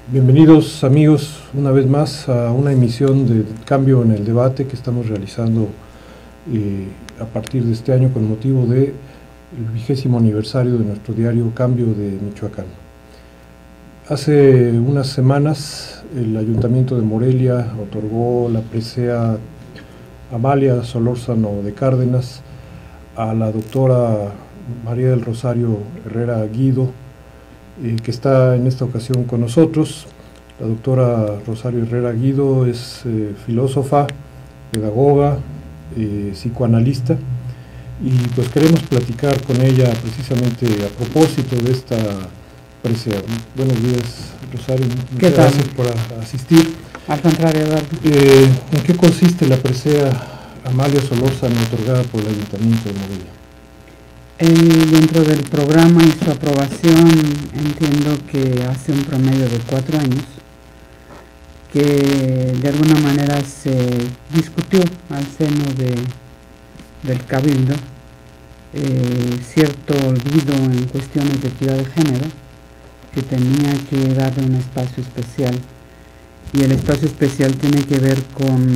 Bienvenidos amigos una vez más a una emisión de Cambio en el Debate que estamos realizando a partir de este año con motivo del 20º aniversario de nuestro diario Cambio de Michoacán. Hace unas semanas el Ayuntamiento de Morelia otorgó la presea Amalia Solórzano de Cárdenas a la doctora María del Rosario Herrera Guido, que está en esta ocasión con nosotros. La doctora Rosario Herrera Guido es filósofa, pedagoga, psicoanalista, y pues queremos platicar con ella precisamente a propósito de esta presea. Buenos días, Rosario, muchas gracias por asistir. Al contrario, Eduardo. ¿En qué consiste la presea Amalia Solórzano otorgada por el Ayuntamiento de Morelia? Dentro del programa y su aprobación, entiendo que hace un promedio de 4 años, que de alguna manera se discutió al seno del Cabildo cierto olvido en cuestiones de equidad de género, que tenía que darle un espacio especial, y el espacio especial tiene que ver con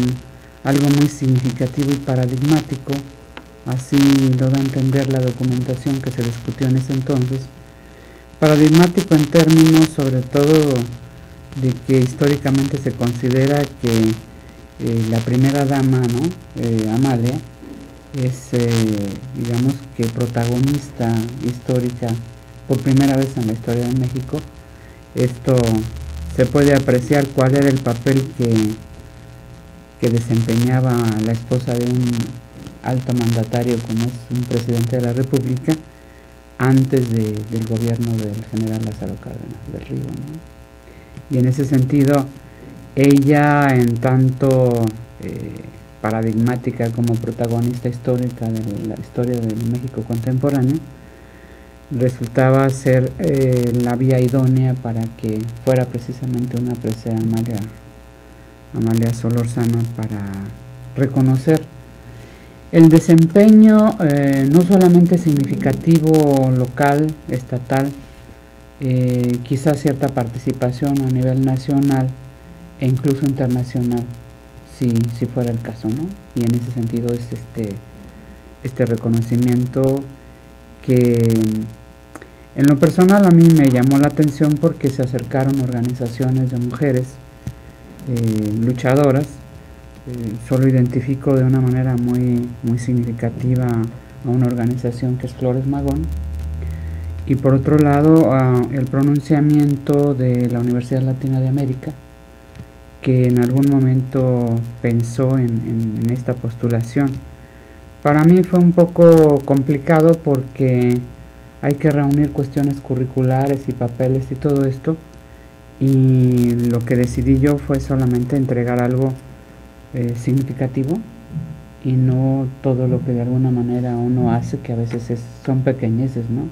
algo muy significativo y paradigmático. Así lo da a entender la documentación que se discutió en ese entonces, paradigmático en términos sobre todo de que históricamente se considera que la primera dama, ¿no? Amalia, es, digamos que protagonista histórica por primera vez en la historia de México. Esto se puede apreciar cuál era el papel que desempeñaba la esposa de un alto mandatario como es un presidente de la República antes del gobierno del general Lázaro Cárdenas del Río, ¿no? Y en ese sentido, ella, en tanto paradigmática como protagonista histórica de la historia del México contemporáneo, resultaba ser la vía idónea para que fuera precisamente una presea Amalia Solórzano, para reconocer el desempeño no solamente significativo local, estatal, quizás cierta participación a nivel nacional e incluso internacional, si fuera el caso, ¿no? Y en ese sentido es este reconocimiento que en lo personal a mí me llamó la atención porque se acercaron organizaciones de mujeres luchadoras. Solo identifico de una manera muy significativa a una organización que es Flores Magón, y por otro lado el pronunciamiento de la Universidad Latina de América, que en algún momento pensó en esta postulación. Para mí fue un poco complicado porque hay que reunir cuestiones curriculares y papeles y todo esto, y lo que decidí yo fue solamente entregar algo significativo y no todo lo que de alguna manera uno hace, que a veces son pequeñeces, ¿no?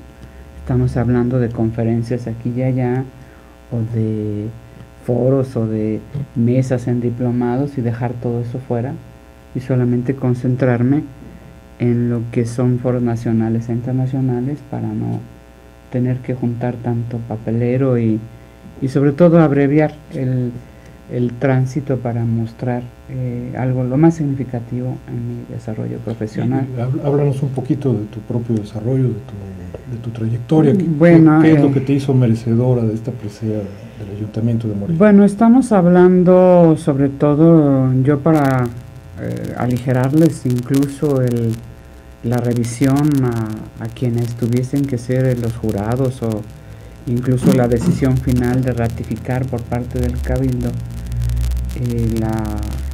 Estamos hablando de conferencias aquí y allá, o de foros o de mesas en diplomados, y dejar todo eso fuera y solamente concentrarme en lo que son foros nacionales e internacionales, para no tener que juntar tanto papelero y sobre todo abreviar el tránsito para mostrar algo lo más significativo en mi desarrollo profesional. Háblanos un poquito de tu propio desarrollo, de tu trayectoria. Bueno, ¿Qué es lo que te hizo merecedora de esta presea del Ayuntamiento de Morelia? Bueno, estamos hablando sobre todo, yo para aligerarles incluso la revisión a quienes tuviesen que ser los jurados, o incluso la decisión final de ratificar por parte del Cabildo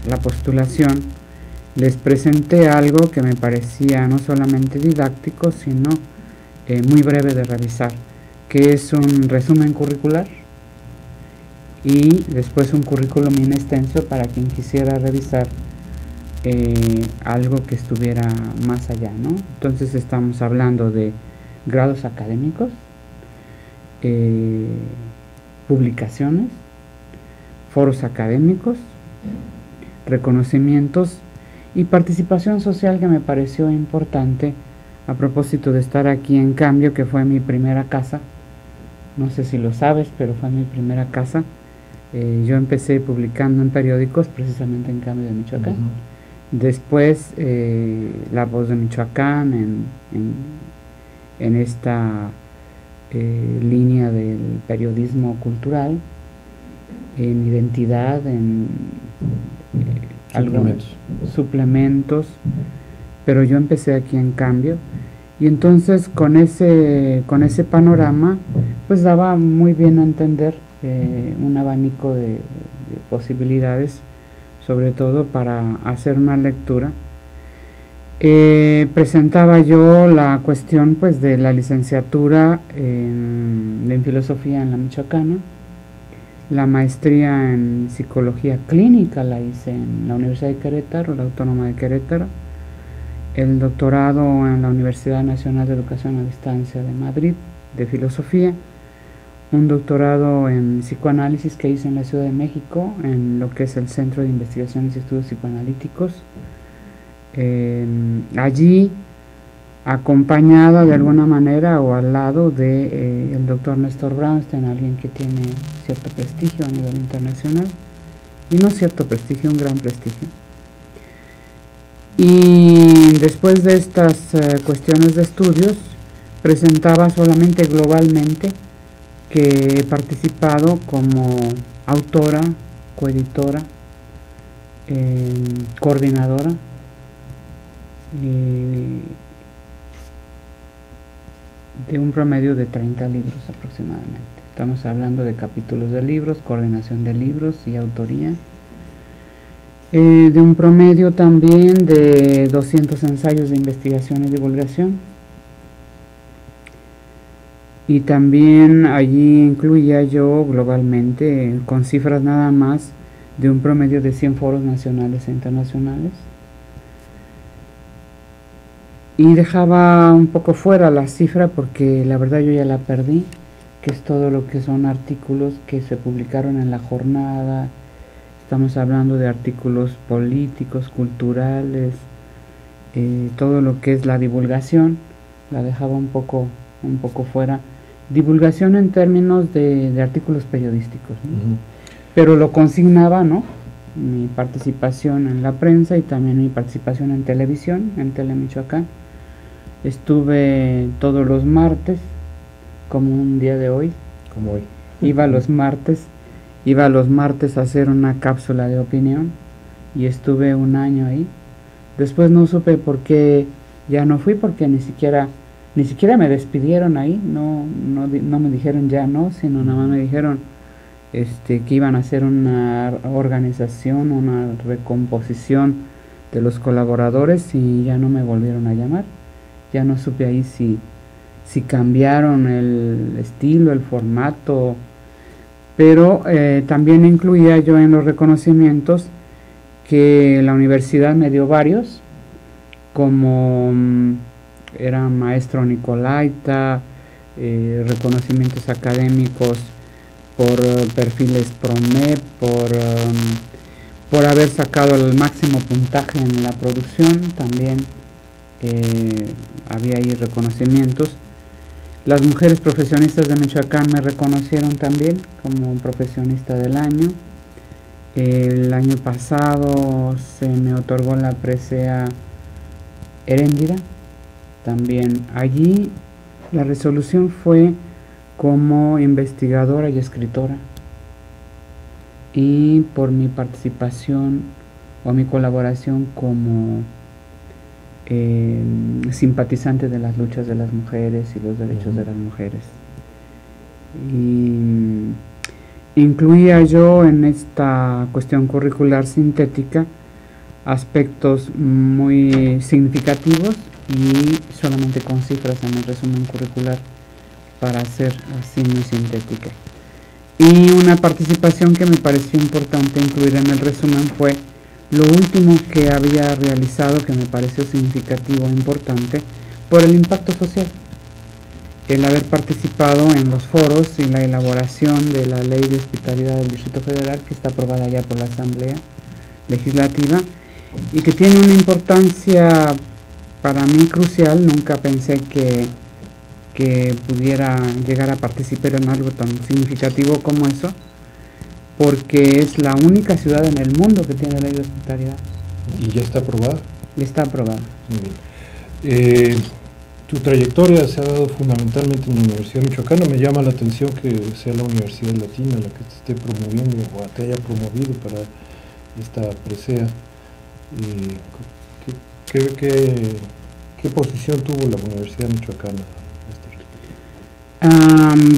la postulación, les presenté algo que me parecía no solamente didáctico, sino muy breve de revisar, que es un resumen curricular y después un currículum in extenso para quien quisiera revisar algo que estuviera más allá, ¿no? Entonces estamos hablando de grados académicos, publicaciones, foros académicos, reconocimientos y participación social, que me pareció importante a propósito de estar aquí en Cambio, que fue mi primera casa. No sé si lo sabes, pero fue mi primera casa. Yo empecé publicando en periódicos, precisamente en Cambio de Michoacán. Después, La Voz de Michoacán, en esta línea del periodismo cultural, en Identidad, en algunos suplementos, pero yo empecé aquí en Cambio, y entonces con ese panorama pues daba muy bien a entender un abanico de posibilidades, sobre todo para hacer una lectura. Presentaba yo la cuestión pues de la licenciatura en filosofía en la Michoacana, la maestría en psicología clínica la hice en la Universidad de Querétaro, la Autónoma de Querétaro, el doctorado en la Universidad Nacional de Educación a Distancia de Madrid de filosofía, un doctorado en psicoanálisis que hice en la Ciudad de México, en lo que es el Centro de Investigaciones y Estudios Psicoanalíticos. Allí, acompañada de alguna manera o al lado de el doctor Néstor Brownstein, alguien que tiene cierto prestigio a nivel internacional, y no cierto prestigio, un gran prestigio. Y después de estas cuestiones de estudios, presentaba solamente globalmente que he participado como autora, coeditora, coordinadora de un promedio de 30 libros aproximadamente. Estamos hablando de capítulos de libros, coordinación de libros y autoría. De un promedio también de 200 ensayos de investigación y divulgación. Y también allí incluía yo globalmente, con cifras nada más, de un promedio de 100 foros nacionales e internacionales. Y dejaba un poco fuera la cifra porque la verdad yo ya la perdí, que es todo lo que son artículos que se publicaron en La Jornada. Estamos hablando de artículos políticos, culturales, todo lo que es la divulgación, la dejaba un poco fuera. Divulgación en términos de artículos periodísticos, ¿no? Pero lo consignaba, ¿no? Mi participación en la prensa y también mi participación en televisión, en Telemichoacán. Estuve todos los martes, como un día de hoy. Como hoy. Iba los martes a hacer una cápsula de opinión y estuve un año ahí. Después no supe por qué ya no fui, porque ni siquiera me despidieron ahí, no me dijeron ya no, sino nada más me dijeron que iban a hacer una organización, una recomposición de los colaboradores y ya no me volvieron a llamar. Ya no supe ahí si cambiaron el estilo, el formato, pero también incluía yo en los reconocimientos que la universidad me dio varios, como era maestro Nicolaita, reconocimientos académicos por perfiles PROMEP, por haber sacado el máximo puntaje en la producción, también había ahí reconocimientos. Las mujeres profesionistas de Michoacán me reconocieron también como profesionista del año. El año pasado se me otorgó la presea Heréndira. También allí la resolución fue como investigadora y escritora, y por mi participación o mi colaboración como simpatizante de las luchas de las mujeres y los derechos de las mujeres. Y incluía yo en esta cuestión curricular sintética aspectos muy significativos y solamente con cifras en el resumen curricular para hacer así muy sintética. Y una participación que me pareció importante incluir en el resumen fue lo último que había realizado, que me pareció significativo e importante por el impacto social. El haber participado en los foros y la elaboración de la Ley de Hospitalidad del Distrito Federal, que está aprobada ya por la Asamblea Legislativa y que tiene una importancia para mí crucial. Nunca pensé que pudiera llegar a participar en algo tan significativo como eso. porque es la única ciudad en el mundo que tiene ley de hospitalidad. ¿Y ya está aprobada? Ya está aprobada. Muy bien. Tu trayectoria se ha dado fundamentalmente en la Universidad Michoacana. Me llama la atención que sea la Universidad Latina la que te esté promoviendo o te haya promovido para esta presea. ¿Qué posición tuvo la Universidad Michoacana?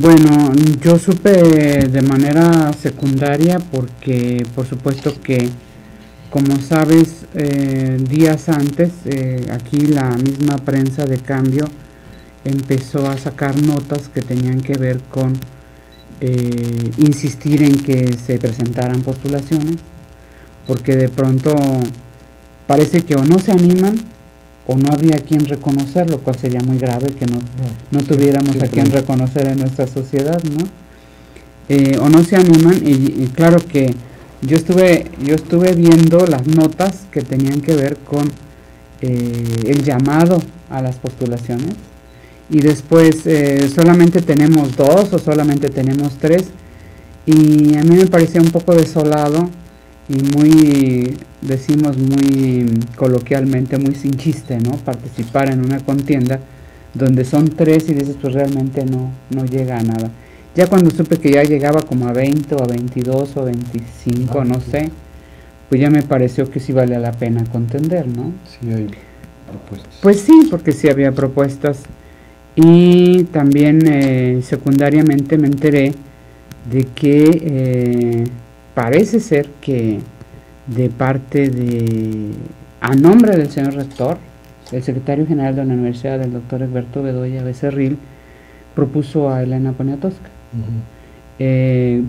Bueno, yo supe de manera secundaria porque por supuesto que, como sabes, días antes aquí la misma prensa de Cambio empezó a sacar notas que tenían que ver con insistir en que se presentaran postulaciones, porque de pronto parece que o no se animan o no había quien reconocer, lo cual sería muy grave que no tuviéramos a quien reconocer en nuestra sociedad, ¿no? O no se animan, y claro que yo estuve viendo las notas que tenían que ver con el llamado a las postulaciones, y después solamente tenemos 2 o solamente tenemos 3, y a mí me parecía un poco desolado y muy, decimos muy coloquialmente, muy sin chiste, ¿no? Participar en una contienda donde son 3 y dices, pues realmente no llega a nada. Ya cuando supe que ya llegaba como a 20 o a 22 o 25, no sé, pues ya me pareció que sí valía la pena contender, ¿no? Sí hay propuestas. Pues sí, porque sí había propuestas. Y también secundariamente me enteré de que parece ser que de parte a nombre del señor rector, el secretario general de la universidad, el doctor Egberto Bedoya Becerril, propuso a Elena Poniatowska.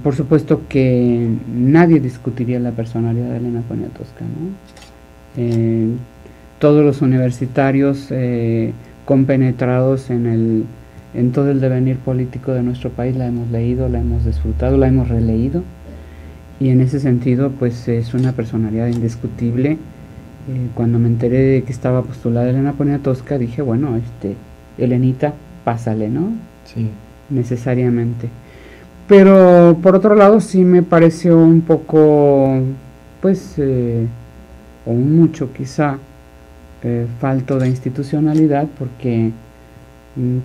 Por supuesto que nadie discutiría la personalidad de Elena Poniatowska, ¿no? Todos los universitarios compenetrados en todo el devenir político de nuestro país la hemos leído, la hemos disfrutado, la hemos releído, y en ese sentido pues es una personalidad indiscutible. Cuando me enteré de que estaba postulada Elena Poniatowska, dije, bueno, Elenita, pásale, ¿no? Sí. Necesariamente. Pero por otro lado sí me pareció un poco, pues, o mucho quizá, falto de institucionalidad, porque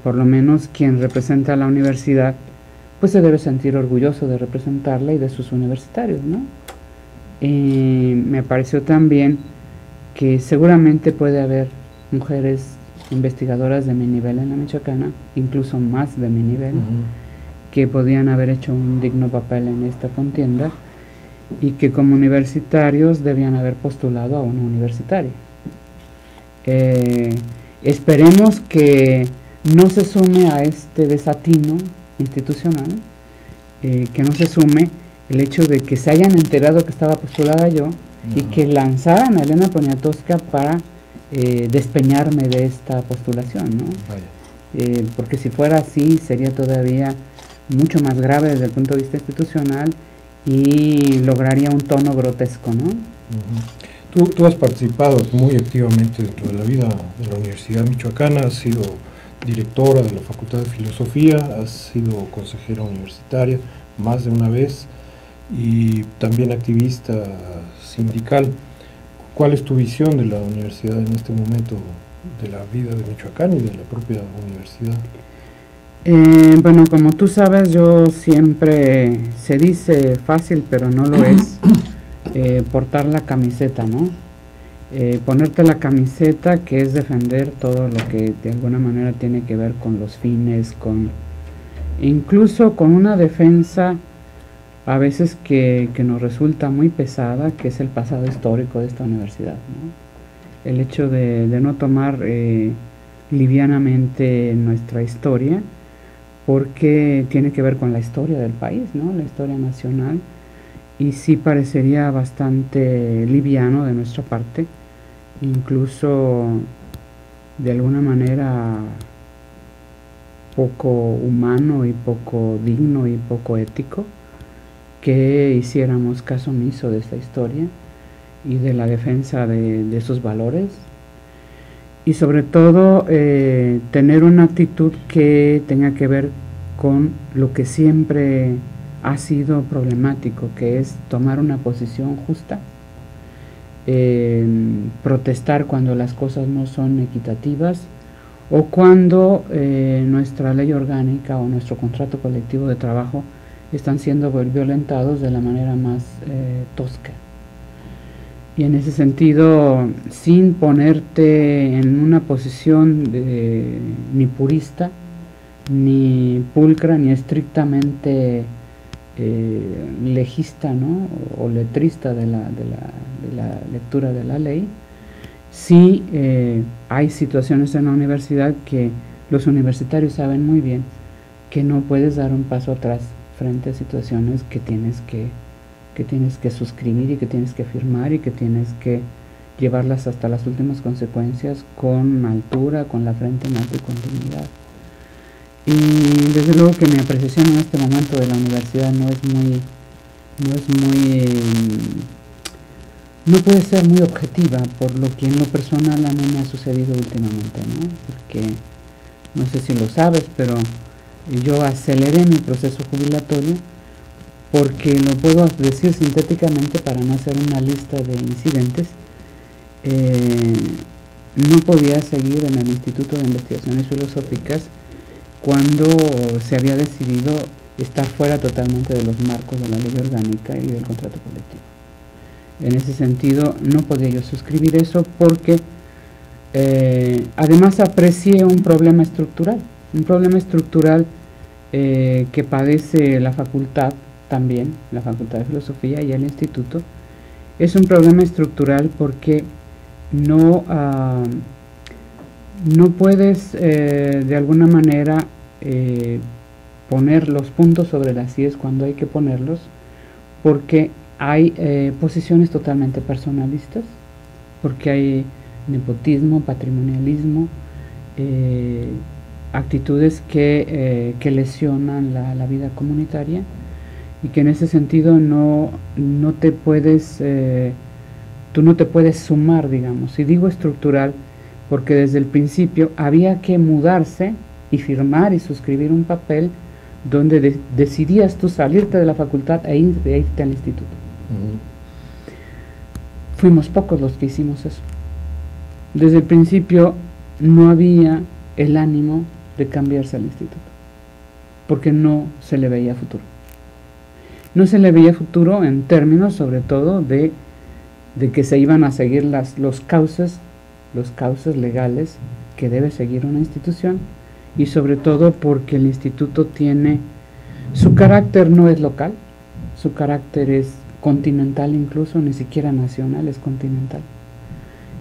por lo menos quien representa a la universidad pues se debe sentir orgulloso de representarla y de sus universitarios, ¿no? Me pareció también que seguramente puede haber mujeres investigadoras de mi nivel en la Michoacana, incluso más de mi nivel, que podían haber hecho un digno papel en esta contienda, y que como universitarios debían haber postulado a una universitaria. Esperemos que no se sume a este desatino institucional, que no se sume el hecho de que se hayan enterado que estaba postulada yo y que lanzaran a Elena Poniatowska para despeñarme de esta postulación, ¿no? Porque si fuera así sería todavía mucho más grave desde el punto de vista institucional y lograría un tono grotesco, ¿no? Tú has participado muy activamente dentro de la vida de la Universidad Michoacana, has sido directora de la Facultad de Filosofía, has sido consejera universitaria más de una vez y también activista sindical. ¿Cuál es tu visión de la universidad en este momento, de la vida de Michoacán y de la propia universidad? Bueno, como tú sabes, yo siempre, se dice fácil, pero no lo es, portar la camiseta, ¿no? Ponerte la camiseta, que es defender todo lo que de alguna manera tiene que ver con los fines, incluso con una defensa a veces que nos resulta muy pesada, que es el pasado histórico de esta universidad, ¿no? El hecho de no tomar livianamente nuestra historia, porque tiene que ver con la historia del país, ¿no? La historia nacional, y sí parecería bastante liviano de nuestra parte, incluso de alguna manera poco humano y poco digno y poco ético, que hiciéramos caso omiso de esta historia y de la defensa de sus valores, y sobre todo tener una actitud que tenga que ver con lo que siempre ha sido problemático, que es tomar una posición justa, protestar cuando las cosas no son equitativas o cuando nuestra ley orgánica o nuestro contrato colectivo de trabajo están siendo violentados de la manera más tosca. Y en ese sentido, sin ponerte en una posición ni purista, ni pulcra, ni estrictamente legista, ¿no? O letrista de la lectura de la ley, sí hay situaciones en la universidad que los universitarios saben muy bien que no puedes dar un paso atrás frente a situaciones que tienes que suscribir y que tienes que firmar y que tienes que llevarlas hasta las últimas consecuencias con altura, con la frente en alto y con dignidad. Y desde luego que mi apreciación en este momento de la universidad no puede ser muy objetiva, por lo que en lo personal a mí me ha sucedido últimamente, ¿no? Porque no sé si lo sabes, pero yo aceleré mi proceso jubilatorio porque, lo puedo decir sintéticamente para no hacer una lista de incidentes, no podía seguir en el Instituto de Investigaciones Filosóficas cuando se había decidido estar fuera totalmente de los marcos de la ley orgánica y del contrato colectivo. En ese sentido no podía yo suscribir eso porque además aprecié un problema estructural que padece la facultad también, la Facultad de Filosofía y el Instituto. Es un problema estructural porque no puedes de alguna manera poner los puntos sobre las IES cuando hay que ponerlos, porque hay posiciones totalmente personalistas, porque hay nepotismo, patrimonialismo, actitudes que lesionan la vida comunitaria, y que en ese sentido tú no te puedes sumar, digamos. Y digo estructural porque desde el principio había que mudarse y firmar y suscribir un papel donde decidías tú salirte de la facultad e irte al instituto. Fuimos pocos los que hicimos eso. Desde el principio no había el ánimo de cambiarse al instituto, porque no se le veía futuro. No se le veía futuro en términos sobre todo de que se iban a seguir los cauces legales que debe seguir una institución, y sobre todo porque el instituto su carácter no es local, su carácter es continental, incluso ni siquiera nacional, es continental.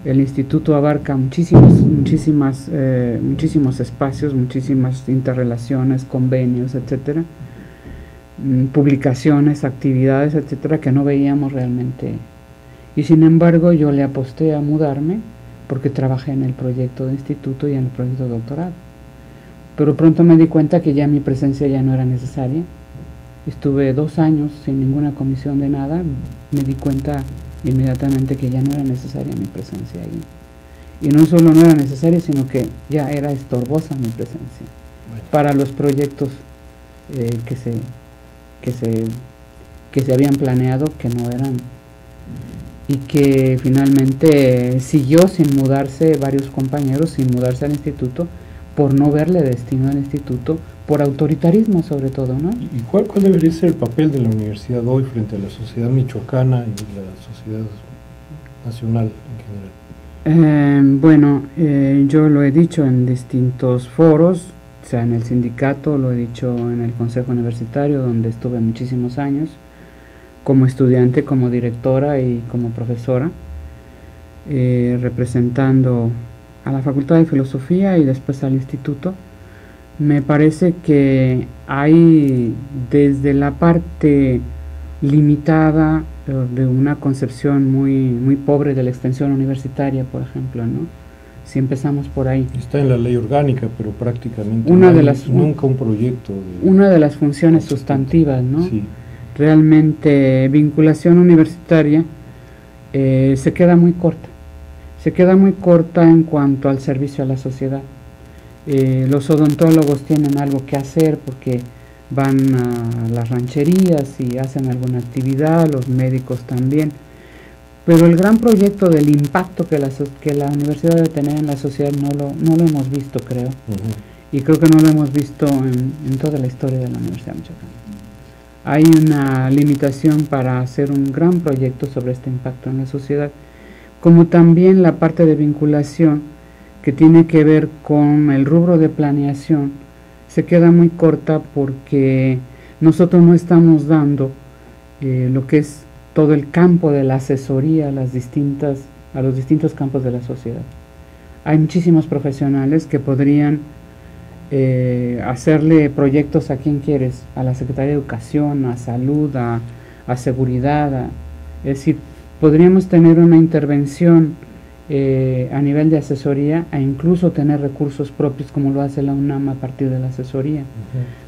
El instituto abarca muchísimos espacios, muchísimas interrelaciones, convenios, etcétera, publicaciones, actividades, etcétera, que no veíamos realmente. Y sin embargo yo le aposté a mudarme porque trabajé en el proyecto de instituto y en el proyecto de doctorado. Pero pronto me di cuenta que ya mi presencia ya no era necesaria. Estuve 2 años sin ninguna comisión de nada. Me di cuenta inmediatamente que ya no era necesaria mi presencia ahí. Y no solo no era necesaria, sino que ya era estorbosa mi presencia para los proyectos que se habían planeado, que no eran, y que finalmente siguió sin mudarse varios compañeros, sin mudarse al instituto, por no verle destino al instituto, por autoritarismo sobre todo, ¿no? ¿Y cuál debería ser el papel de la universidad hoy frente a la sociedad michoacana y la sociedad nacional en general? Yo lo he dicho en distintos foros, o sea, en el sindicato, lo he dicho en el consejo universitario, donde estuve muchísimos años, como estudiante, como directora y como profesora, representando a la Facultad de Filosofía y después al Instituto. Me parece que hay, desde la parte limitada de una concepción muy pobre de la extensión universitaria, por ejemplo, ¿no? Si empezamos por ahí. Está en la ley orgánica, pero prácticamente nunca un proyecto. Una de las funciones sustantivas, ¿no? Sí. Realmente vinculación universitaria se queda muy corta. Se queda muy corta en cuanto al servicio a la sociedad. Los odontólogos tienen algo que hacer porque van a las rancherías y hacen alguna actividad, los médicos también. Pero el gran proyecto del impacto que la universidad debe tener en la sociedad no lo hemos visto, creo. Y creo que no lo hemos visto en toda la historia de la Universidad Michoacana. Hay una limitación para hacer un gran proyecto sobre este impacto en la sociedad, como también la parte de vinculación que tiene que ver con el rubro de planeación se queda muy corta porque nosotros no estamos dando lo que es todo el campo de la asesoría a los distintos campos de la sociedad. Hay muchísimos profesionales que podrían hacerle proyectos a quien quieres, a la Secretaría de Educación, a Salud, a Seguridad, es decir, podríamos tener una intervención a nivel de asesoría e incluso tener recursos propios como lo hace la UNAM a partir de la asesoría.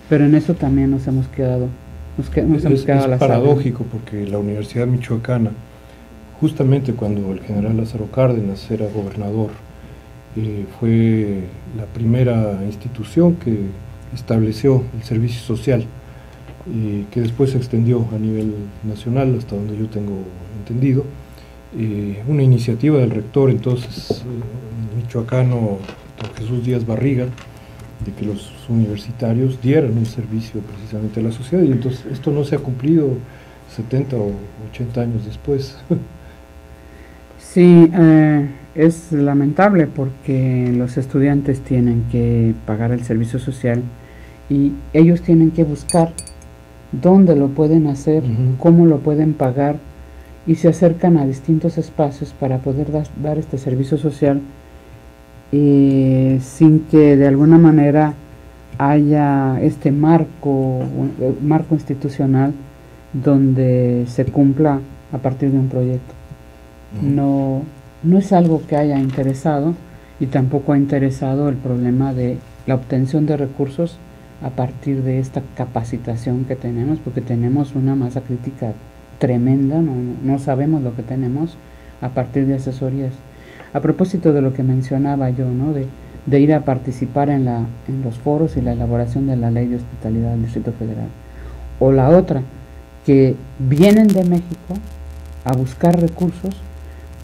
Pero en eso también nos hemos quedado es paradójico porque la Universidad Michoacana, justamente cuando el general Lázaro Cárdenas era gobernador, fue la primera institución que estableció el servicio social, que después se extendió a nivel nacional, hasta donde yo tengo entendido. Una iniciativa del rector entonces michoacano, don Jesús Díaz Barriga, de que los universitarios dieran un servicio precisamente a la sociedad, y entonces esto no se ha cumplido 70 o 80 años después. Sí, es lamentable porque los estudiantes tienen que pagar el servicio social y ellos tienen que buscar dónde lo pueden hacer, cómo lo pueden pagar, y se acercan a distintos espacios para poder dar este servicio social sin que de alguna manera haya este marco institucional donde se cumpla a partir de un proyecto. No es algo que haya interesado, y tampoco ha interesado el problema de la obtención de recursos a partir de esta capacitación que tenemos, porque tenemos una masa crítica tremenda, no sabemos lo que tenemos a partir de asesorías. A propósito de lo que mencionaba yo, ¿no? de ir a participar en los foros y la elaboración de la ley de hospitalidad del Distrito Federal, o la otra, que vienen de México a buscar recursos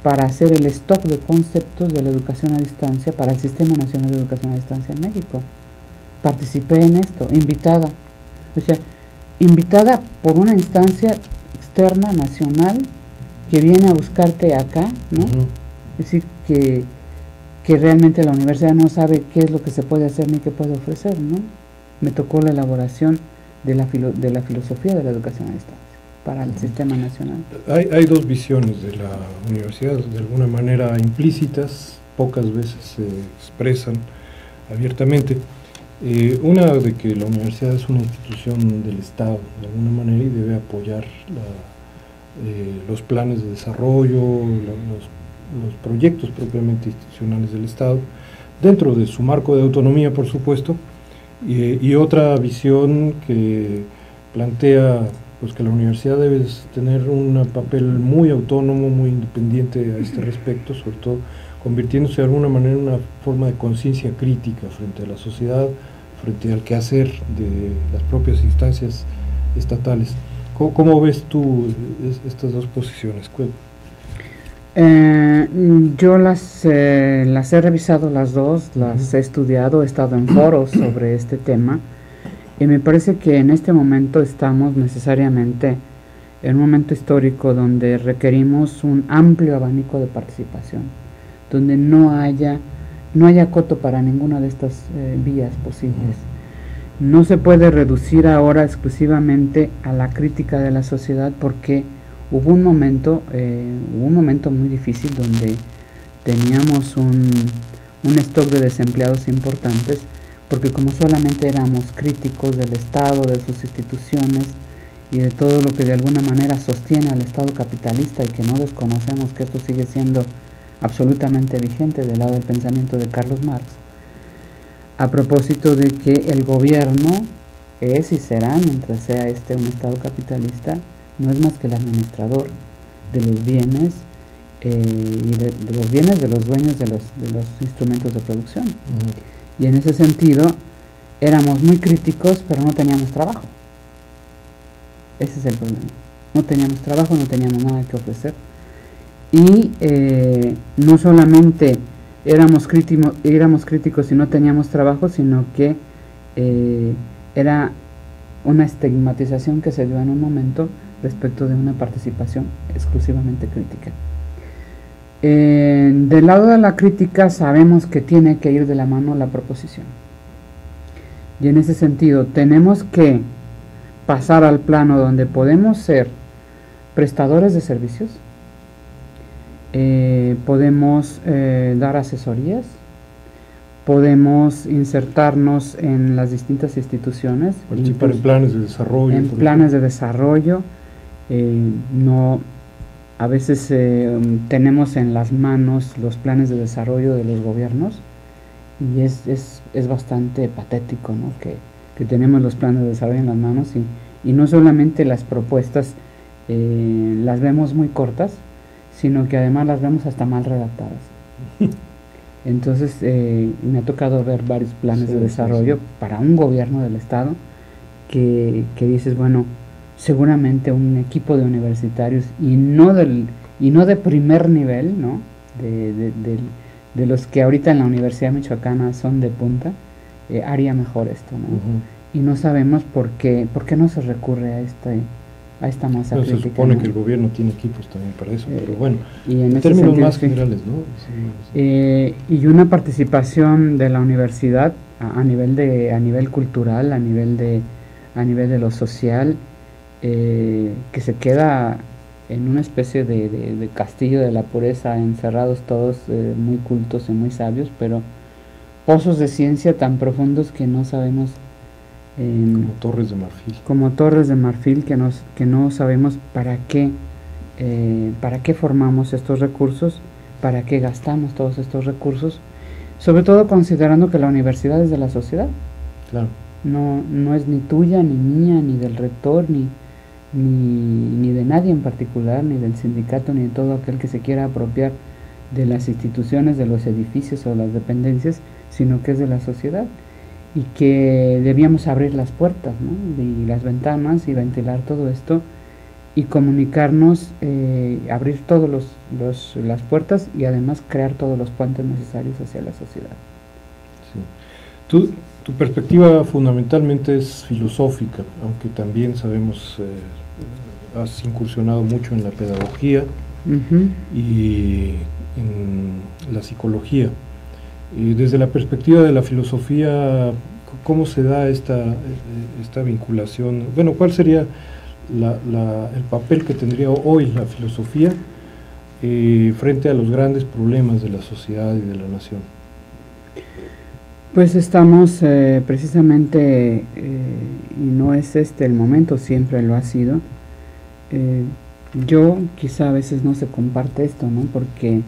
para hacer el stock de conceptos de la educación a distancia para el Sistema Nacional de Educación a Distancia en México. Participé en esto, invitada, o sea, invitada por una instancia externa, nacional, que viene a buscarte acá, ¿no? Es decir, que realmente la universidad no sabe qué es lo que se puede hacer ni qué puede ofrecer, ¿no? Me tocó la elaboración de la filosofía de la educación a distancia para el sistema nacional. Hay dos visiones de la universidad, de alguna manera implícitas, pocas veces se expresan abiertamente. Una de que la universidad es una institución del Estado, de alguna manera, y debe apoyar los planes de desarrollo, los proyectos propiamente institucionales del Estado, dentro de su marco de autonomía, por supuesto, y otra visión que plantea pues que la universidad debe tener un papel muy autónomo, muy independiente a este respecto, sobre todo convirtiéndose de alguna manera en una forma de conciencia crítica frente a la sociedad, frente al quehacer de las propias instancias estatales. ¿Cómo ves tú estas dos posiciones? Yo las he revisado las dos, las he estudiado, he estado en foros sobre este tema, y me parece que en este momento estamos necesariamente en un momento histórico donde requerimos un amplio abanico de participación, donde no haya coto para ninguna de estas vías posibles. No se puede reducir ahora exclusivamente a la crítica de la sociedad, porque hubo un momento muy difícil donde teníamos un stock de desempleados importantes, porque como solamente éramos críticos del Estado, de sus instituciones y de todo lo que de alguna manera sostiene al Estado capitalista, y que no desconocemos que esto sigue siendo absolutamente vigente del lado del pensamiento de Carlos Marx, a propósito de que el gobierno es y será, mientras sea un Estado capitalista, no es más que el administrador de los bienes y de los bienes de los dueños de los instrumentos de producción. Y en ese sentido, éramos muy críticos, pero no teníamos trabajo. Ese es el problema. No teníamos trabajo, no teníamos nada que ofrecer. Y no solamente éramos críticos y no teníamos trabajo, sino que era una estigmatización que se dio en un momento respecto de una participación exclusivamente crítica. Del lado de la crítica sabemos que tiene que ir de la mano la proposición. Y en ese sentido tenemos que pasar al plano donde podemos ser prestadores de servicios, podemos dar asesorías, podemos insertarnos en las distintas instituciones, participar en planes de desarrollo. En planes de desarrollo. No, a veces tenemos en las manos los planes de desarrollo de los gobiernos y es bastante patético, ¿no? que tenemos los planes de desarrollo en las manos y no solamente las propuestas las vemos muy cortas, sino que además las vemos hasta mal redactadas. Entonces me ha tocado ver varios planes de desarrollo para un gobierno del estado que dices, bueno, seguramente un equipo de universitarios y no de primer nivel, ¿no? de los que ahorita en la Universidad Michoacana son de punta, haría mejor esto, ¿no? Y no sabemos por qué no se recurre a esta masa crítica. Se supone, ¿no?, que el gobierno tiene equipos también para eso, pero bueno, y en términos más generales, ¿no? Y una participación de la universidad a nivel cultural, a nivel de lo social, que se queda en una especie de castillo de la pureza, encerrados todos, muy cultos y muy sabios, pero pozos de ciencia tan profundos que no sabemos, como torres de marfil, que no sabemos para qué formamos estos recursos, para qué gastamos todos estos recursos, sobre todo considerando que la universidad es de la sociedad. Claro. No es ni tuya, ni mía, ni del rector, ni de nadie en particular, ni del sindicato, ni de todo aquel que se quiera apropiar de las instituciones, de los edificios o las dependencias, sino que es de la sociedad, y que debíamos abrir las puertas, ¿no?, y las ventanas y ventilar todo esto y comunicarnos, abrir todas las puertas y además crear todos los puentes necesarios hacia la sociedad. Sí. Tu perspectiva fundamentalmente es filosófica, aunque también sabemos has incursionado mucho en la pedagogía y en la psicología. Desde la perspectiva de la filosofía, ¿cómo se da esta vinculación? Bueno, ¿cuál sería el papel que tendría hoy la filosofía frente a los grandes problemas de la sociedad y de la nación? Pues estamos precisamente, y no es este el momento, siempre lo ha sido. Yo quizá a veces no se comparte esto, ¿no?, porque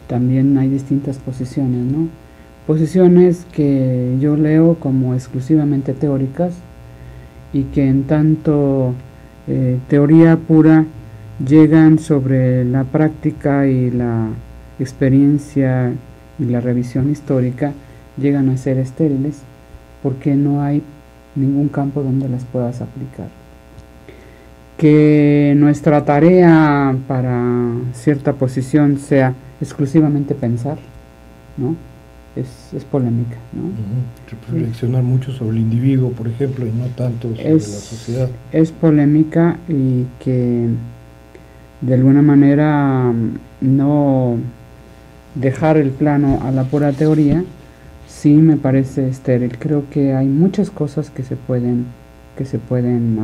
también hay distintas posiciones, ¿no? Posiciones que yo leo como exclusivamente teóricas y que en tanto teoría pura llegan sobre la práctica y la experiencia y la revisión histórica, llegan a ser estériles porque no hay ningún campo donde las puedas aplicar. Que nuestra tarea para cierta posición sea exclusivamente pensar, ¿no?, es polémica, ¿no? Reflexionar mucho sobre el individuo, por ejemplo, y no tanto sobre la sociedad. Es polémica, y que de alguna manera no dejar el plano a la pura teoría sí me parece estéril. Creo que hay muchas cosas que se pueden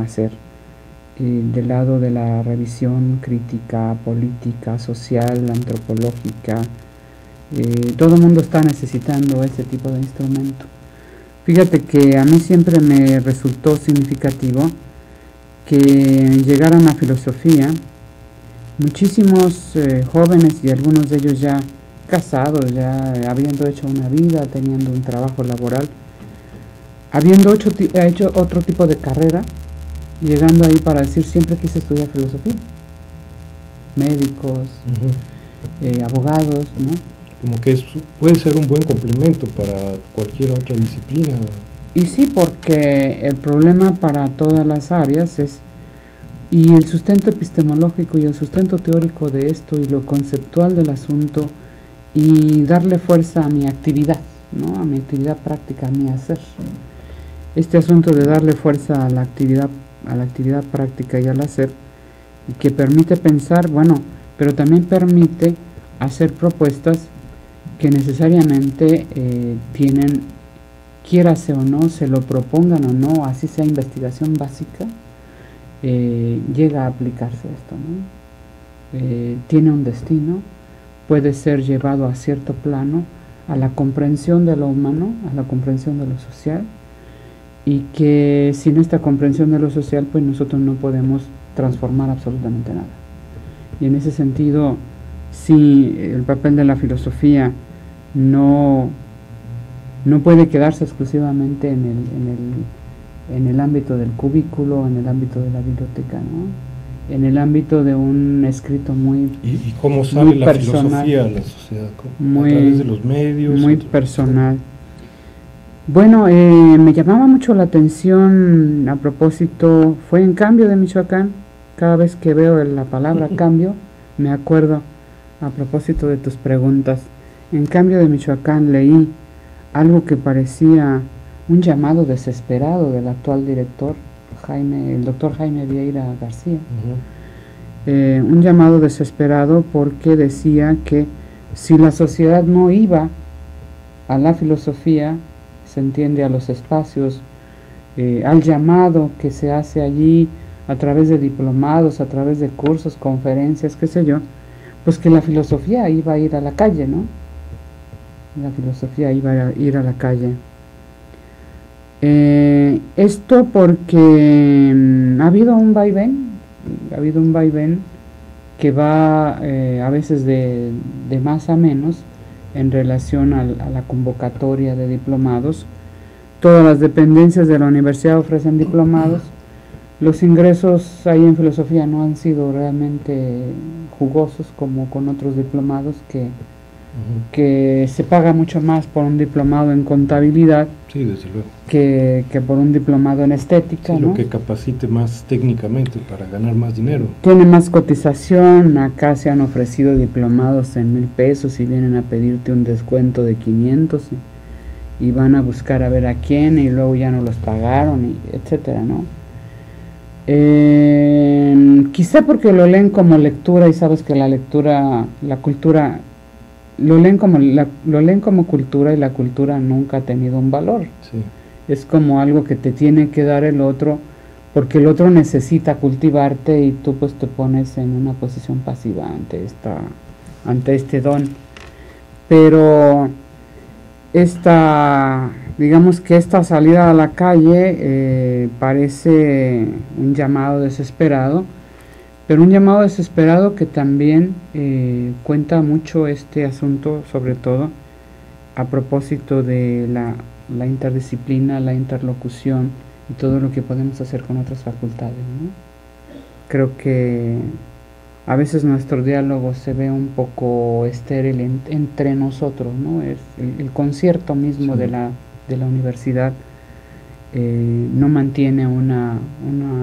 hacer del lado de la revisión crítica, política, social, antropológica. Todo el mundo está necesitando ese tipo de instrumento. Fíjate que a mí siempre me resultó significativo que llegaran a filosofía muchísimos jóvenes, y algunos de ellos ya casados, ya habiendo hecho una vida, teniendo un trabajo laboral, habiendo hecho otro tipo de carrera, llegando ahí para decir: siempre quise estudiar filosofía. Médicos, abogados, ¿no? Como que puede ser un buen complemento para cualquier otra disciplina. Y sí, porque el problema para todas las áreas es, y el sustento epistemológico y el sustento teórico de esto y lo conceptual del asunto, y darle fuerza a mi actividad, ¿no? A mi actividad práctica, a mi hacer. Este asunto de darle fuerza a la actividad práctica y al hacer, y que permite pensar, bueno, pero también permite hacer propuestas que necesariamente tienen, quiérase o no, se lo propongan o no, así sea investigación básica, llega a aplicarse esto, ¿no? Tiene un destino, puede ser llevado a cierto plano, a la comprensión de lo humano, a la comprensión de lo social, y que sin esta comprensión de lo social, pues nosotros no podemos transformar absolutamente nada. Y en ese sentido, si el papel de la filosofía no puede quedarse exclusivamente en el ámbito del cubículo, en el ámbito de la biblioteca, ¿no? En el ámbito de un escrito muy ¿Y cómo sale la filosofía a la sociedad? ¿A través de los medios? Muy personal. Bueno, me llamaba mucho la atención a propósito, fue en Cambio de Michoacán. Cada vez que veo la palabra cambio, me acuerdo a propósito de tus preguntas. En Cambio de Michoacán leí algo que parecía un llamado desesperado del actual director, el doctor Jaime Vieira García. Un llamado desesperado porque decía que si la sociedad no iba a la filosofía, se entiende a los espacios, al llamado que se hace allí a través de diplomados, a través de cursos, conferencias, qué sé yo, pues que la filosofía iba a ir a la calle, ¿no? La filosofía iba a ir a la calle. Esto porque ha habido un vaivén que va a veces de más a menos en relación a la convocatoria de diplomados. Todas las dependencias de la universidad ofrecen diplomados. Los ingresos ahí en filosofía no han sido realmente jugosos como con otros diplomados que se paga mucho más por un diplomado en contabilidad, sí, desde luego, que por un diplomado en estética, sí, ¿no? Lo que capacite más técnicamente para ganar más dinero. Tiene más cotización. Acá se han ofrecido diplomados en 1,000 pesos y vienen a pedirte un descuento de 500 y van a buscar a ver a quién y luego ya no los pagaron, y etcétera, ¿no? Quizá porque lo leen como lectura, y sabes que la lectura, la cultura, lo leen como cultura, y la cultura nunca ha tenido un valor. Sí. Es como algo que te tiene que dar el otro, porque el otro necesita cultivarte y tú pues te pones en una posición pasiva ante este don. Pero digamos que esta salida a la calle parece un llamado desesperado, pero un llamado desesperado que también cuenta mucho este asunto, sobre todo a propósito de la interdisciplina, la interlocución y todo lo que podemos hacer con otras facultades, ¿no? Creo que a veces nuestro diálogo se ve un poco estéril entre nosotros, ¿no? Es el concierto mismo, sí, de la universidad no mantiene una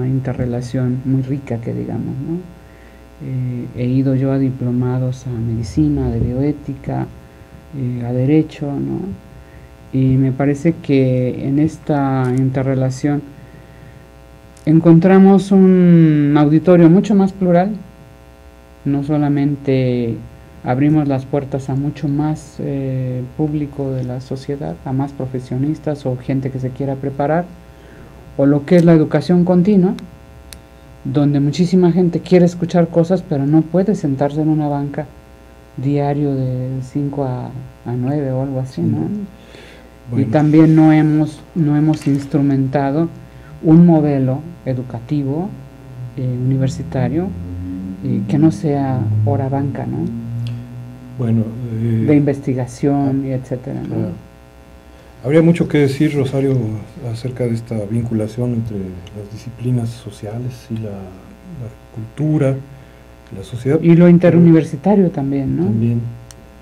interrelación muy rica, que digamos, ¿no? He ido yo a diplomados a medicina, de bioética, a derecho, ¿no? Y me parece que en esta interrelación encontramos un auditorio mucho más plural. No solamente abrimos las puertas a mucho más público de la sociedad, a más profesionistas o gente que se quiera preparar, o lo que es la educación continua, donde muchísima gente quiere escuchar cosas, pero no puede sentarse en una banca diario de 5 a 9 o algo así, ¿no? Bueno. Y también no hemos instrumentado un modelo educativo universitario que no sea hora banca, ¿no? Bueno, de investigación y etcétera, ¿no? Claro. Habría mucho que decir, Rosario, acerca de esta vinculación entre las disciplinas sociales y la cultura, la sociedad. Y lo interuniversitario también, ¿no? También.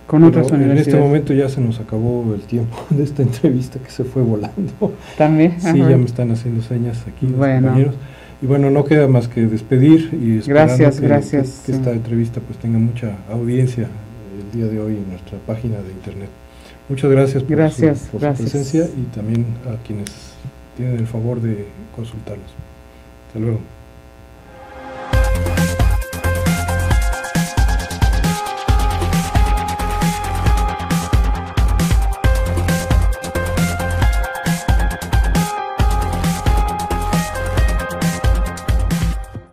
con otras En universidades. este momento ya se nos acabó el tiempo de esta entrevista, que se fue volando. También. Sí, ya me están haciendo señas aquí los Bueno. compañeros. Y bueno, no queda más que despedir y esperando Gracias. que esta entrevista pues tenga mucha audiencia el día de hoy en nuestra página de internet. Muchas gracias por su presencia y también a quienes tienen el favor de consultarlos. Hasta luego.